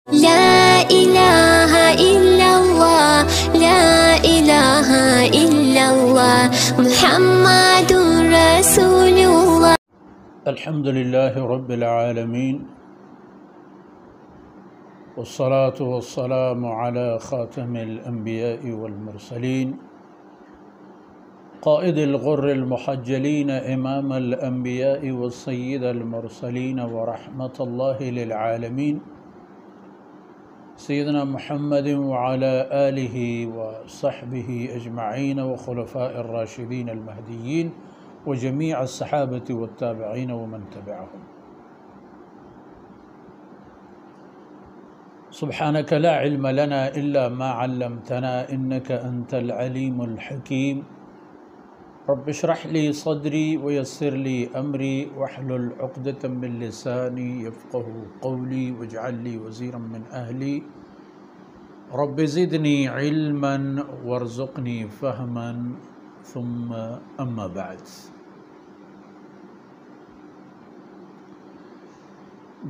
لا إله إلا الله لا إله إلا الله محمد رسول الله. الحمد لله رب العالمين والصلاة والسلام على خاتم الأنبياء والمرسلين قائد الغر المحجلين إمام الأنبياء والسيد المرسلين ورحمة الله للعالمين سيدنا محمد وعلى آله وصحبه أجمعين وخلفاء الراشدين المهديين وجميع الصحابة والتابعين ومن تبعهم. سبحانك لا علم لنا إلا ما علمتنا إنك أنت العليم الحكيم. رب اشرح لي صدري ويسر لي أمري واحلل عقدة من لساني يفقه قولي واجعل لي وزيرا من أهلي رب زدني علما وارزقني فهما ثم أما بعد.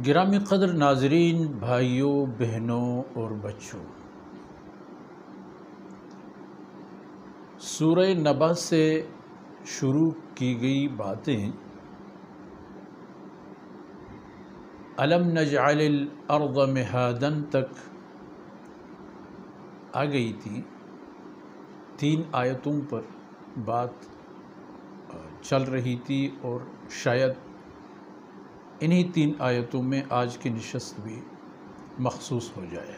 گرامی قدر ناظرین، بھائیوں، بہنوں اور بچوں، سورہ نبا سے شروع کی گئی باتیں الم نجعل الارض مہادا تک آ گئی تھی. 3 آیتوں پر بات چل رہی تھی اور شاید انہی 3 آیتوں میں آج کی نشست بھی مخصوص ہو جائے.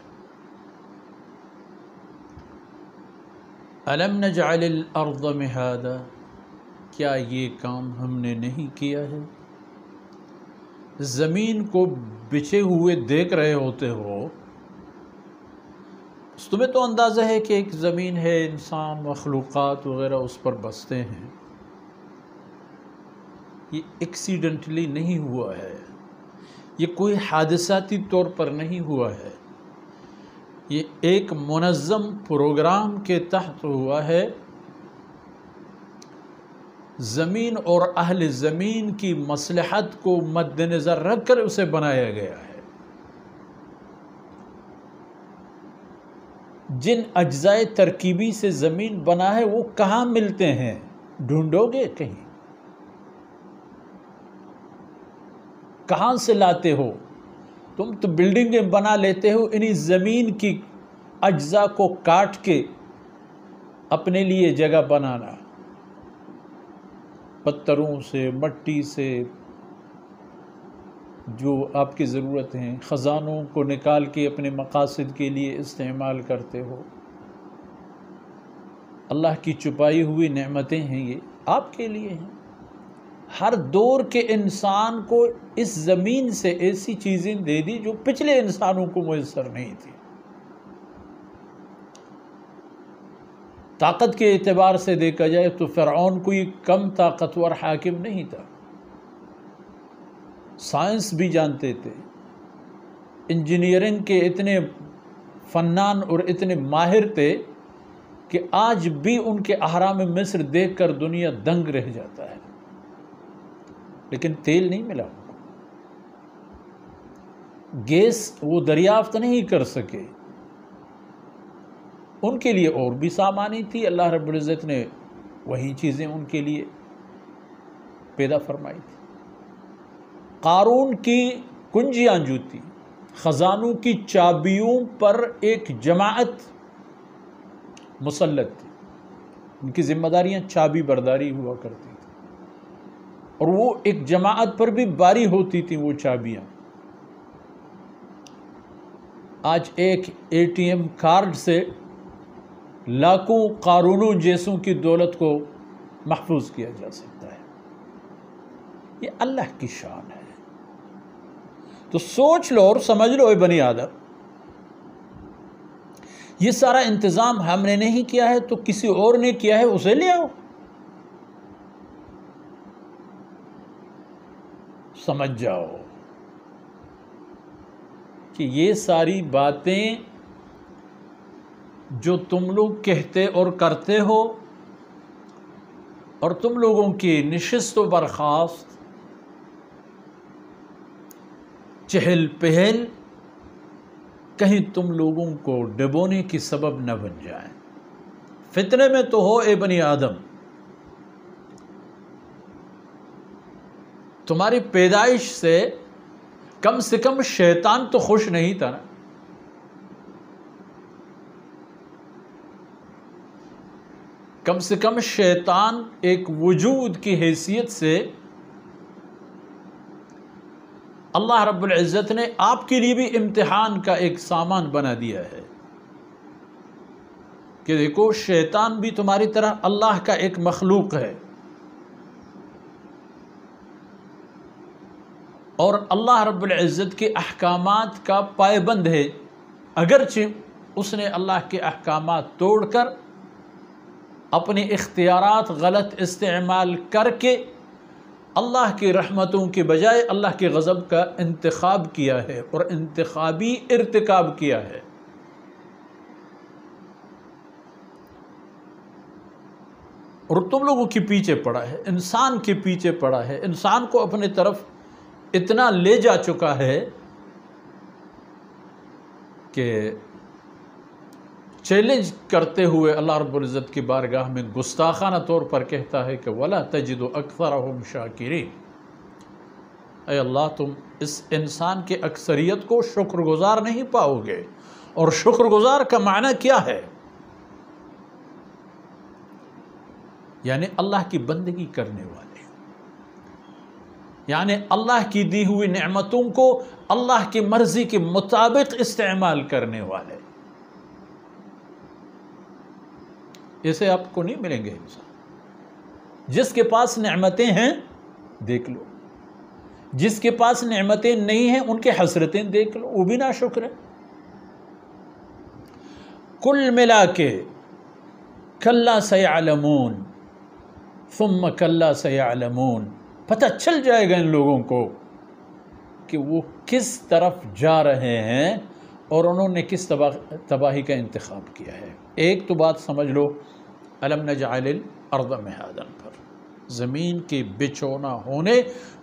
الم نجعل الارض مہادا، کیا یہ کام ہم نے نہیں کیا ہے؟ زمین کو بچھے ہوئے دیکھ رہے ہوتے ہو، تمہیں تو اندازہ ہے کہ ایک زمین ہے، انسان مخلوقات وغیرہ اس پر بستے ہیں. یہ ایکسیڈنٹلی نہیں ہوا ہے، یہ کوئی حادثاتی طور پر نہیں ہوا ہے، یہ ایک منظم پروگرام کے تحت ہوا ہے. زمین اور اہل زمین کی مصلحت کو مد نظر رکھ کر اسے بنایا گیا ہے. جن اجزائے ترکیبی سے زمین بنا ہے وہ کہاں ملتے ہیں؟ ڈھونڈو گے کہیں؟ کہاں سے لاتے ہو؟ تم تو بلڈنگیں بنا لیتے ہو انہی زمین کی اجزاء کو کاٹ کے اپنے لیے جگہ بنانا، پتھروں سے، مٹی سے، جو آپ کی ضرورت ہیں، خزانوں کو نکال کے اپنے مقاصد کے لیے استعمال کرتے ہو. اللہ کی چھپائی ہوئی نعمتیں ہیں، یہ آپ کے لیے ہیں. ہر دور کے انسان کو اس زمین سے ایسی چیزیں دے دی جو پچھلے انسانوں کو میسر نہیں تھی. طاقت کے اعتبار سے دیکھا جائے تو فرعون کوئی کم طاقتور حاکم نہیں تھا. سائنس بھی جانتے تھے، انجینئرنگ کے اتنے فنان اور اتنے ماہر تھے کہ آج بھی ان کے اہرام مصر دیکھ کر دنیا دنگ رہ جاتا ہے. لیکن تیل نہیں ملا، گیس وہ دریافت نہیں کر سکے. ان کے لیے اور بھی سامانی تھی، اللہ رب العزت نے وہی چیزیں ان کے لیے پیدا فرمائی تھی. قارون کی کنجیاں جو تھی، خزانوں کی چابیوں پر ایک جماعت مسلط تھی، ان کی ذمہ داریاں چابی برداری ہوا کرتی تھی، اور وہ ایک جماعت پر بھی باری ہوتی تھی وہ چابیاں. آج ایک ATM کارڈ سے لاکھوں قارونوں جیسوں کی دولت کو محفوظ کیا جا سکتا ہے. یہ اللہ کی شان ہے. تو سوچ لو اور سمجھ لو اے بنی آدم، یہ سارا انتظام ہم نے نہیں کیا ہے تو کسی اور نے کیا ہے، اسے لے آؤ. سمجھ جاؤ کہ یہ ساری باتیں جو تم لوگ کہتے اور کرتے ہو، اور تم لوگوں کی نشست و برخاست، چہل پہل، کہیں تم لوگوں کو ڈبونے کی سبب نہ بن جائیں۔ فتنے میں تو ہو اے بنی آدم، تمہاری پیدائش سے کم شیطان تو خوش نہیں تھا نا۔ کم سے کم شیطان ایک وجود کی حیثیت سے اللہ رب العزت نے آپ کے لیے بھی امتحان کا ایک سامان بنا دیا ہے کہ دیکھو شیطان بھی تمہاری طرح اللہ کا ایک مخلوق ہے، اور اللہ رب العزت کے احکامات کا پابند ہے، اگرچہ اس نے اللہ کے احکامات توڑ کر اپنے اختیارات غلط استعمال کر کے اللہ کی رحمتوں کے بجائے اللہ کے غضب کا انتخاب کیا ہے اور انتخابی ارتکاب کیا ہے۔ اور تم لوگوں کے پیچھے پڑا ہے، انسان کے پیچھے پڑا ہے، انسان کو اپنے طرف اتنا لے جا چکا ہے کہ چیلنج کرتے ہوئے اللہ رب العزت کی بارگاہ میں گستاخانہ طور پر کہتا ہے کہ وَلَا تَجِدُ أَكْثَرَهُمْ شَاكِرِينَ، اے اللہ تم اس انسان کے اکثریت کو شکر گزار نہیں پاؤ گے۔ اور شکر گزار کا معنی کیا ہے؟ یعنی اللہ کی بندگی کرنے والے، یعنی اللہ کی دی ہوئی نعمتوں کو اللہ کی مرضی کے مطابق استعمال کرنے والے۔ ایسے آپ کو نہیں ملیں گے انسان۔ جس کے پاس نعمتیں ہیں دیکھ لو، جس کے پاس نعمتیں نہیں ہیں ان کے حسرتیں دیکھ لو، وہ بھی ناشکر ہے۔ کل ملا کے کلا سیعلمون ثم کلا سیعلمون، پتہ چل جائے گا ان لوگوں کو کہ وہ کس طرف جا رہے ہیں اور انہوں نے کس تباہی کا انتخاب کیا ہے۔ ایک تو بات سمجھ لو، الم نجعل الارض مہادا، پر زمین کے بچھونا ہونے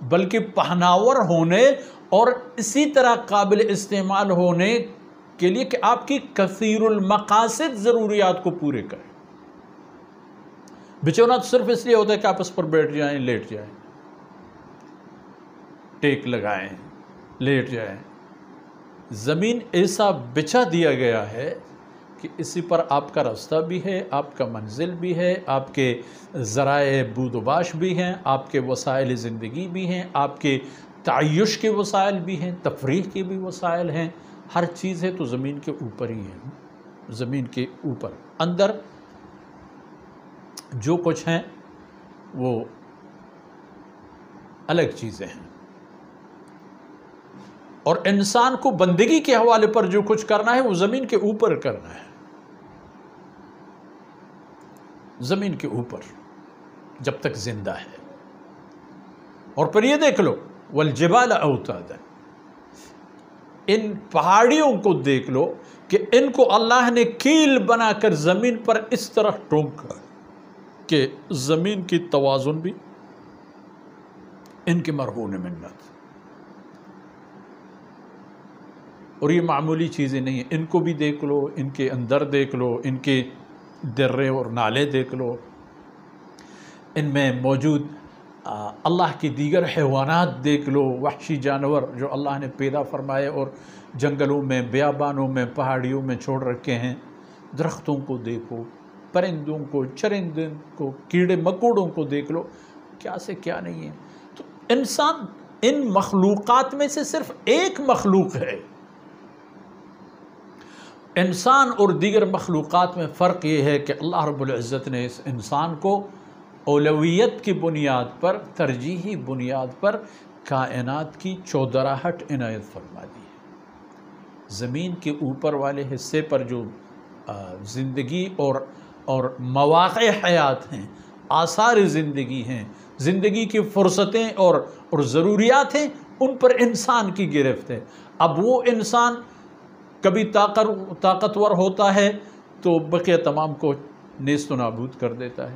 بلکہ پہناور ہونے اور اسی طرح قابل استعمال ہونے کے لیے کہ آپ کی کثیر المقاصد ضروریات کو پورے کریں۔ بچھونا تو صرف اس لیے ہوتا ہے کہ آپ اس پر بیٹھ جائیں، لیٹ جائیں، ٹیک لگائیں، لیٹ جائیں۔ زمین ایسا بچھا دیا گیا ہے کہ اسی پر آپ کا راستہ بھی ہے، آپ کا منزل بھی ہے، آپ کے ذرائع بود و باش بھی ہیں، آپ کے وسائل زندگی بھی ہیں، آپ کے تعیش کے وسائل بھی ہیں، تفریح کے بھی وسائل ہیں، ہر چیز ہے تو زمین کے اوپر ہی ہے۔ زمین کے اوپر اندر جو کچھ ہیں وہ الگ چیزیں ہیں، اور انسان کو بندگی کے حوالے پر جو کچھ کرنا ہے وہ زمین کے اوپر کرنا ہے، زمین کے اوپر جب تک زندہ ہے۔ اور پھر یہ دیکھ لو والجبال اوتادا، ان پہاڑیوں کو دیکھ لو کہ ان کو اللہ نے کیل بنا کر زمین پر اس طرح ٹونکا کہ زمین کی توازن بھی ان کے مرہون منت۔ اور یہ معمولی چیزیں نہیں ہیں، ان کو بھی دیکھ لو، ان کے اندر دیکھ لو، ان کے درے اور نالے دیکھ لو، ان میں موجود اللہ کی دیگر حیوانات دیکھ لو، وحشی جانور جو اللہ نے پیدا فرمائے اور جنگلوں میں، بیابانوں میں، پہاڑیوں میں چھوڑ رکھے ہیں، درختوں کو دیکھو، پرندوں کو، چرندوں کو، کیڑے مکوڑوں کو دیکھ لو، کیا سے کیا نہیں ہے۔ تو انسان ان مخلوقات میں سے صرف ایک مخلوق ہے۔ انسان اور دیگر مخلوقات میں فرق یہ ہے کہ اللہ رب العزت نے اس انسان کو اولویت کی بنیاد پر، ترجیحی بنیاد پر کائنات کی چودراہٹ عنایت فرما دی ہے۔ زمین کے اوپر والے حصے پر جو زندگی اور مواقع حیات ہیں، آثار زندگی ہیں، زندگی کی فرصتیں اور ضروریات ہیں، ان پر انسان کی گرفت ہے۔ اب وہ انسان کبھی طاقتور ہوتا ہے تو بقیہ تمام کو نیست و نابود کر دیتا ہے،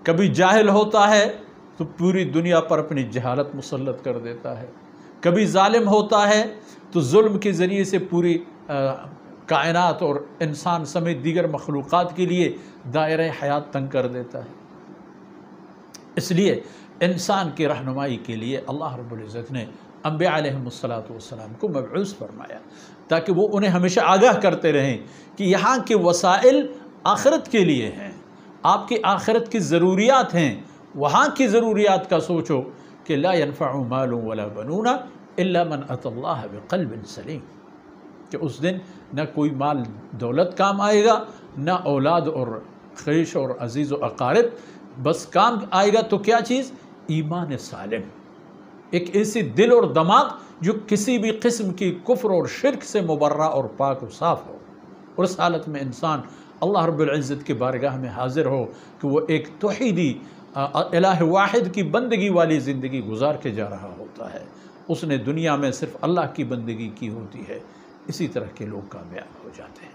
کبھی جاہل ہوتا ہے تو پوری دنیا پر اپنی جہالت مسلط کر دیتا ہے، کبھی ظالم ہوتا ہے تو ظلم کے ذریعے سے پوری کائنات اور انسان سمیت دیگر مخلوقات کے لیے دائرہ حیات تنگ کر دیتا ہے۔ اس لیے انسان کی رہنمائی کے لیے اللہ رب العزت نے انبیاء علیہم السلام کو مبعوث فرمایا، تاکہ وہ انہیں ہمیشہ آگاہ کرتے رہیں کہ یہاں کے وسائل آخرت کے لیے ہیں، آپ کی آخرت کی ضروریات ہیں، وہاں کی ضروریات کا سوچو کہ لا ينفع مال ولا بنون الا من اتى اللہ بقلب سلیم، کہ اس دن نہ کوئی مال دولت کام آئے گا، نہ اولاد اور خیش اور عزیز و اقارب، بس کام آئے گا تو کیا چیز؟ ایمان سالم، ایک ایسی دل اور دماغ جو کسی بھی قسم کی کفر اور شرک سے مبرہ اور پاک و صاف ہو، اور اس حالت میں انسان اللہ رب العزت کے بارگاہ میں حاضر ہو کہ وہ ایک توحیدی الہ واحد کی بندگی والی زندگی گزار کے جا رہا ہوتا ہے، اس نے دنیا میں صرف اللہ کی بندگی کی ہوتی ہے، اسی طرح کے لوگ کامیاب ہو جاتے ہیں۔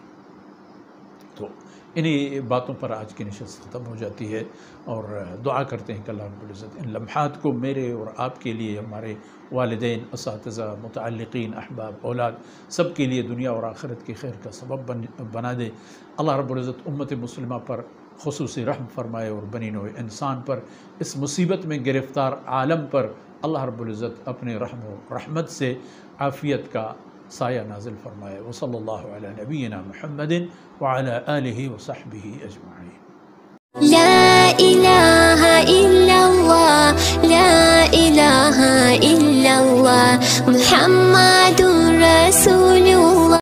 تو انہی باتوں پر آج کی نشست ختم ہو جاتی ہے، اور دعا کرتے ہیں کہ اللہ رب العزت ان لمحات کو میرے اور آپ کے لیے، ہمارے والدین، اساتذہ، متعلقین، احباب، اولاد، سب کے لیے دنیا اور آخرت کی خیر کا سبب بنا دے۔ اللہ رب العزت امت مسلمہ پر خصوصی رحم فرمائے، اور بنی نوع انسان پر، اس مصیبت میں گرفتار عالم پر اللہ رب العزت اپنے رحم و رحمت سے عافیت کا سایہ نازل فرمائے۔ وصلی اللہ علی نبینا محمد وعلی آلہ وصحبہ اجمعین۔ لا إله إلا الله لا إله إلا الله محمد رسول الله